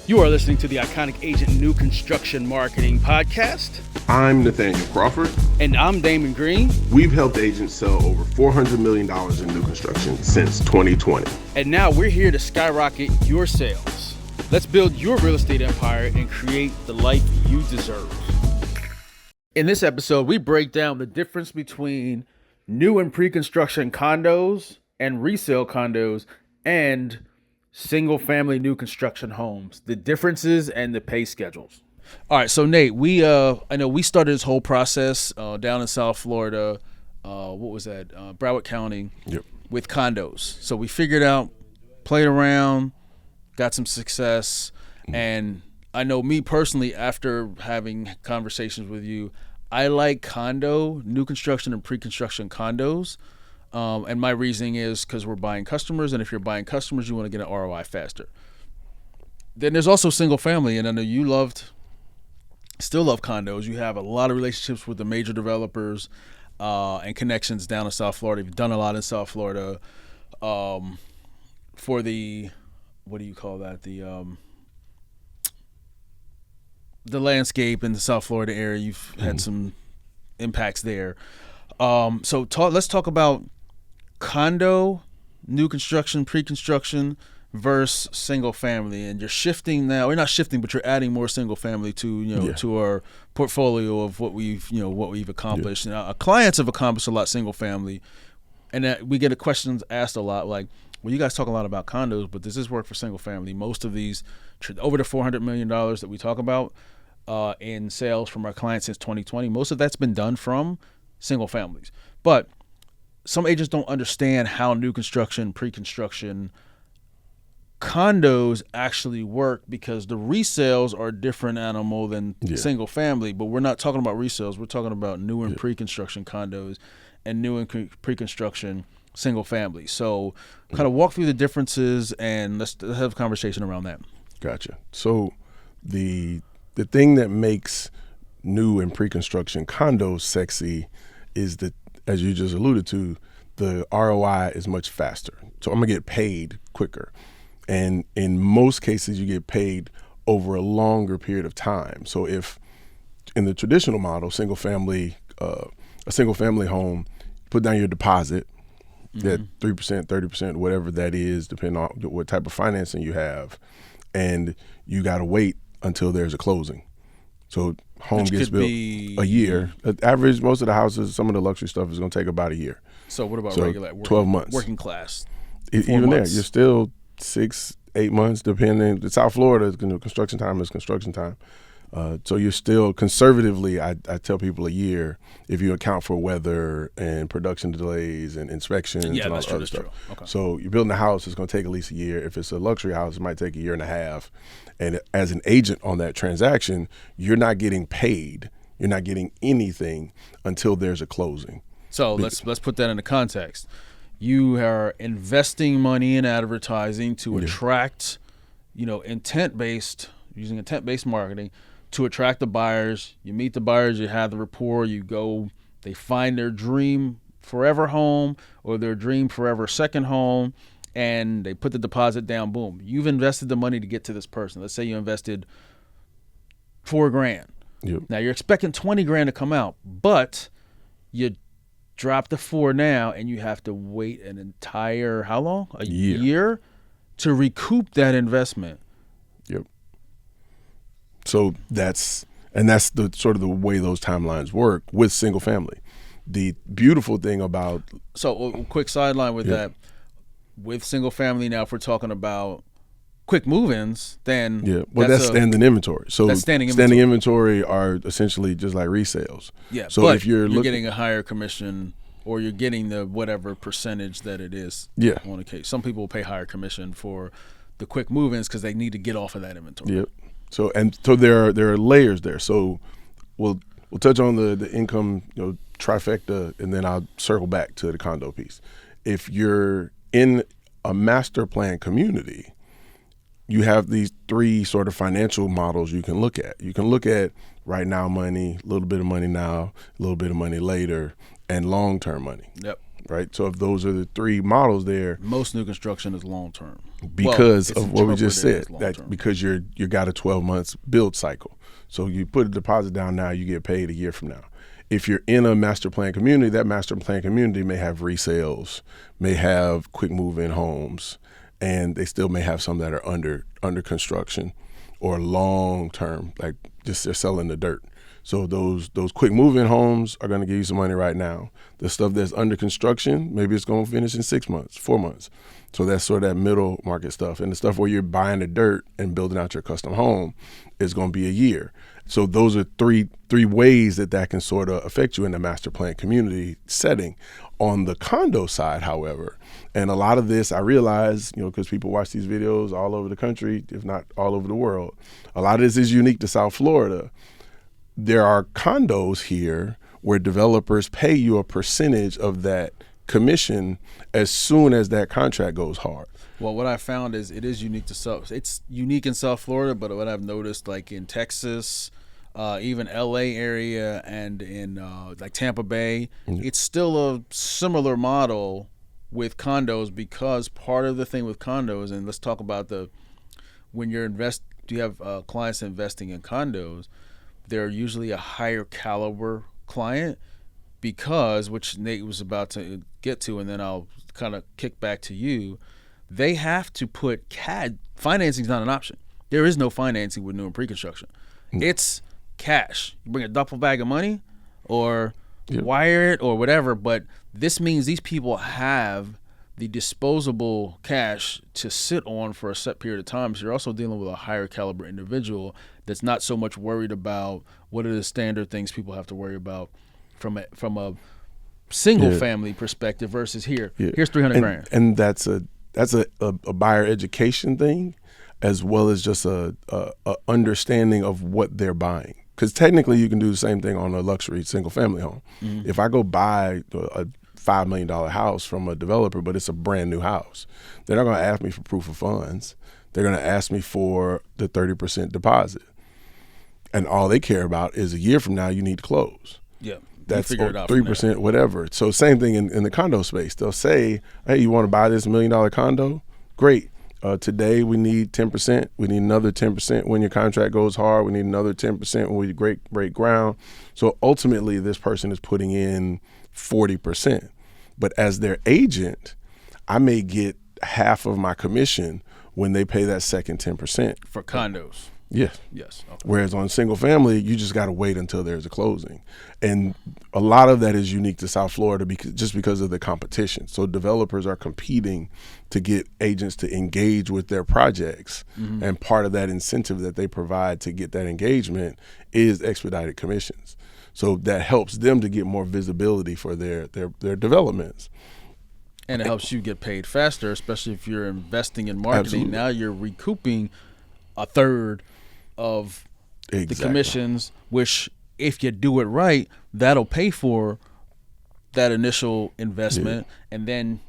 You are listening to the Iconic Agent New Construction Marketing Podcast. I'm Nathaniel Crawford. And I'm Damon Green. We've helped agents sell over $400 million in new construction since 2020. And now we're here to skyrocket your sales. Let's build your real estate empire and create the life you deserve. In this episode, we break down the difference between new and pre-construction condos and resale condos and single-family new construction homes, the differences and the pay schedules. All right, so Nate, I know we started this whole process down in South Florida. What was that? Broward County. Yep. With condos. So we figured out, played around, got some success, and I know me personally, after having conversations with you, I like new construction and pre-construction condos. And my reasoning is because we're buying customers, and if you're buying customers, you want to get an ROI faster. Then there's also single family, and I know you still love condos. You have a lot of relationships with the major developers and connections down in South Florida. You've done a lot in South Florida for the, what do you call that? The landscape in the South Florida area. You've had some impacts there. Let's talk about condo, new construction, pre-construction versus single family. And you're shifting now. We're not shifting, but you're adding more single family to our portfolio of what we've accomplished. Now, our clients have accomplished a lot single family, and we get questions asked a lot like, well, you guys talk a lot about condos, but does this work for single family? Most of these, over the $400 million that we talk about in sales from our clients since 2020, most of that's been done from single families. But some agents don't understand how new construction, pre-construction condos actually work, because the resales are a different animal than single family. But we're not talking about resales. We're talking about new and pre-construction condos and new and pre-construction single family. So kind of walk through the differences and let's have a conversation around that. Gotcha. So the thing that makes new and pre-construction condos sexy is that, as you just alluded to, the ROI is much faster. So I'm gonna get paid quicker. And in most cases, you get paid over a longer period of time. So if in the traditional model, a single family home, put down your deposit, that 3%, 30%, whatever that is, depending on what type of financing you have, and you gotta wait until there's a closing. So home gets built a year. Average, most of the houses, some of the luxury stuff is gonna take about a year. So what about regular 12 months. Working class? Even there, you're still 6-8 months, depending. In South Florida, construction time is construction time. So you're still conservatively, I tell people a year if you account for weather and production delays and inspections and all that other stuff. Okay. So you're building a house, it's going to take at least a year. If it's a luxury house, it might take a year and a half. And as an agent on that transaction, you're not getting paid. You're not getting anything until there's a closing. So let's put that into context. You are investing money in advertising to attract, using intent-based marketing to attract the buyers. You meet the buyers, you have the rapport, they find their dream forever home or their dream forever second home, and they put the deposit down, boom. You've invested the money to get to this person. Let's say you invested $4,000. Yep. Now you're expecting $20,000 to come out, but you drop the $4,000 now and you have to wait an entire, how long? A year to recoup that investment. Yep. So that's the sort of the way those timelines work with single family. The beautiful thing about... So a quick sideline with that. With single family now, if we're talking about quick move-ins, then that's standing inventory. So that's standing inventory are essentially just like resales. Yeah, so but if you're getting a higher commission, or you're getting the whatever percentage that it is. Yeah. On a case, some people will pay higher commission for the quick move-ins because they need to get off of that inventory. Yep. So there are layers there. So we'll touch on the income trifecta, and then I'll circle back to the condo piece. If you're in a master plan community, you have these three sort of financial models you can look at. You can look at right now money, a little bit of money now, a little bit of money later, and long-term money. Yep. Right? So if those are the three models there. Most new construction is long-term. because it's of what we just interpreted said. as That long-term. because you got a 12 months build cycle. So you put a deposit down now, you get paid a year from now. If you're in a master plan community, that master plan community may have resales, may have quick move-in homes, and they still may have some that are under construction or long term, like just they're selling the dirt. So those quick move-in homes are going to give you some money right now. The stuff that's under construction, maybe it's going to finish in 6 months, 4 months. So that's sort of that middle market stuff. And the stuff where you're buying the dirt and building out your custom home is going to be a year. So those are three ways that can sort of affect you in the master plan community setting. On the condo side, however, and a lot of this I realize, because people watch these videos all over the country, if not all over the world, a lot of this is unique to South Florida. There are condos here where developers pay you a percentage of that commission as soon as that contract goes hard. Well, what I found is it is unique to it's unique in South Florida, but what I've noticed, like in Texas, even LA area, and in like Tampa Bay, it's still a similar model with condos, because part of the thing with condos, and let's talk about when you have clients investing in condos, they're usually a higher caliber client, because, which Nate was about to get to, and then I'll kind of kick back to you, they have to put CAD. Financing is not an option. There is no financing with new and pre-construction. It's cash. You bring a duffel bag of money or wire it or whatever, but this means these people have the disposable cash to sit on for a set period of time. So you're also dealing with a higher caliber individual that's not so much worried about what are the standard things people have to worry about from a single family perspective versus here's 300 grand. And that's a buyer education thing, as well as just a understanding of what they're buying. Because technically you can do the same thing on a luxury single family home. Mm-hmm. If I go buy a $5 million house from a developer, but it's a brand new house, they're not going to ask me for proof of funds. They're going to ask me for the 30% deposit. And all they care about is a year from now you need to close. Yeah. That's 3%, whatever. So same thing in the condo space. They'll say, hey, you want to buy this $1 million condo? Great. Today we need 10%. We need another 10% when your contract goes hard. We need another 10% when we break ground. So ultimately this person is putting in 40%. But as their agent, I may get half of my commission when they pay that second 10%. For condos. Yes. Yes. Okay. Whereas on single family, you just got to wait until there's a closing. And a lot of that is unique to South Florida because of the competition. So developers are competing to get agents to engage with their projects. Mm-hmm. And part of that incentive that they provide to get that engagement is expedited commissions. So that helps them to get more visibility for their developments. And it helps you get paid faster, especially if you're investing in marketing. Absolutely. Now you're recouping a third of the commissions, which if you do it right, that'll pay for that initial investment. Yeah. And then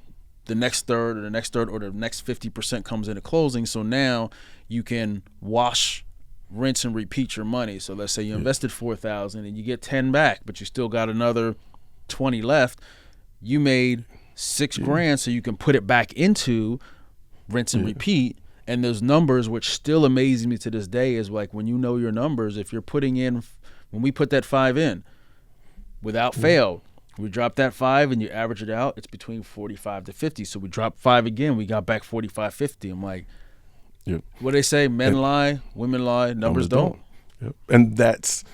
the next third or the next 50% comes into closing. So now you can rinse and repeat your money. So let's say you invested $4,000 and you get 10 back, but you still got another 20 left. You made $6,000, so you can put it back into rinse and repeat. And those numbers, which still amaze me to this day, is like when you know your numbers, if you're putting in, when we put that 5 in, without fail, we drop that 5 and you average it out, it's between 45 to 50. So we dropped 5 again, we got back 45, 50. I'm like, what do they say? Men lie, women lie, numbers don't. Yep. And that's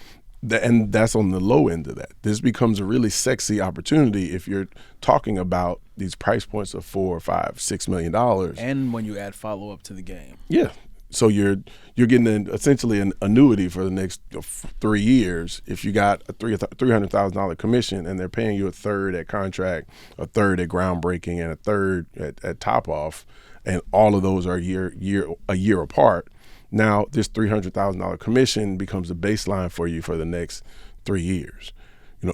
on the low end of that. This becomes a really sexy opportunity if you're talking about these price points of $4, $5, $6 million. And when you add follow up to the game. Yeah. So you're getting essentially an annuity for the next 3 years. If you got a $300,000 commission and they're paying you a third at contract, a third at groundbreaking, and a third at top off, and all of those are a year apart. Now this $300,000 commission becomes a baseline for you for the next 3 years,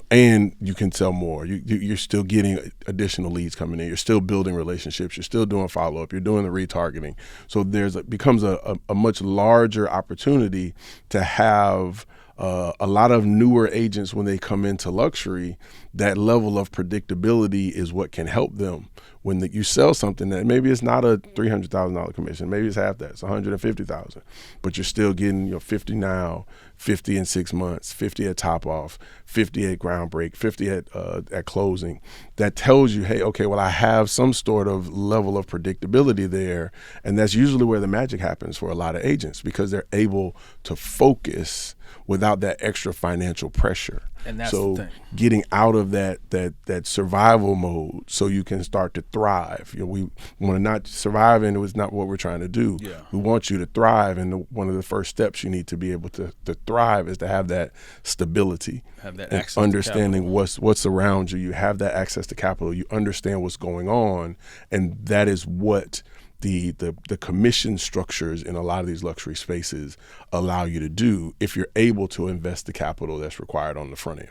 and you can sell more. You're still getting additional leads coming in. You're still building relationships. You're still doing follow up. You're doing the retargeting. So becomes a much larger opportunity to have a lot of newer agents when they come into luxury. That level of predictability is what can help them when you sell something that maybe it's not a $300,000 commission, maybe it's half that, it's $150,000, but you're still getting 50 now, 50 in 6 months, 50 at top off, 50 at ground break, 50 at closing. That tells you, hey, okay, well, I have some sort of level of predictability there, and that's usually where the magic happens for a lot of agents, because they're able to focus without that extra financial pressure. And that's so the thing. Getting out of that survival mode so you can start to thrive. We want to not survive, and it was not what we're trying to do. Yeah. We want you to thrive, and one of the first steps you need to be able to thrive is to have that stability. Have that and access to understanding capital. what's around you. You have that access to capital. You understand what's going on, and that is what the commission structures in a lot of these luxury spaces allow you to do if you're able to invest the capital that's required on the front end.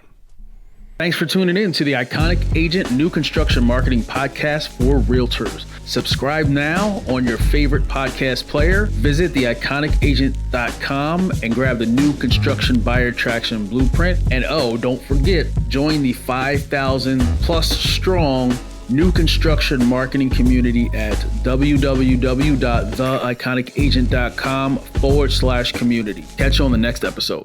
Thanks for tuning in to the Iconic Agent New Construction Marketing Podcast for Realtors. Subscribe now on your favorite podcast player. Visit theiconicagent.com and grab the new construction buyer traction blueprint. And don't forget, join the 5,000 plus strong new construction marketing community at www.theiconicagent.com/community. Catch you on the next episode.